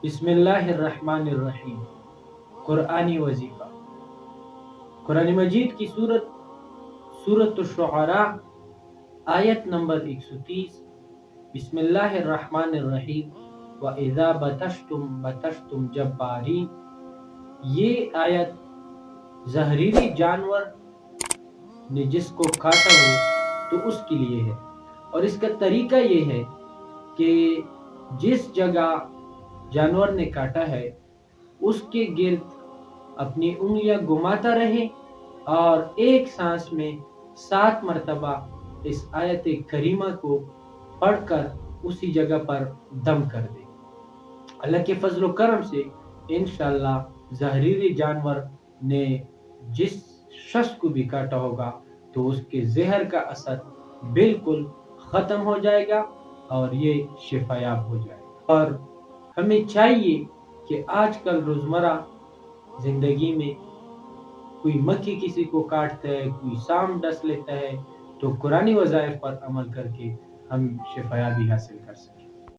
بسم اللہ الرحمن الرحیم۔ قرآنی وظیفہ۔ قرآن مجید کی سورۃ الشعراء آیت نمبر 130۔ بسم اللہ الرحمن الرحیم وَإِذَا بَطَشْتُمْ بَطَشْتُمْ جَبَّارِينَ۔ یہ آیت زہریلی جانور نے جس کو کاٹا ہو تو اس کے لیے ہے، اور اس کا طریقہ یہ ہے کہ جس جگہ جانور نے کاٹا ہے اس کے گرد اپنی انگلیاں گھماتا رہے اور ایک سانس میں 7 مرتبہ اس آیت کریمہ کو پڑھ کر اسی جگہ پر دم کر دے۔ اللہ کے فضل و کرم سے انشاءاللہ زہریلی جانور نے جس شخص کو بھی کاٹا ہوگا تو اس کے زہر کا اثر بالکل ختم ہو جائے گا اور یہ شفا یاب ہو جائے گا۔ اور ہمیں چاہیے کہ آج کل روزمرہ زندگی میں کوئی مکھی کسی کو کاٹتا ہے، کوئی سام ڈس لیتا ہے، تو قرآنی وظائف پر عمل کر کے ہم شفا یابی حاصل کر سکیں۔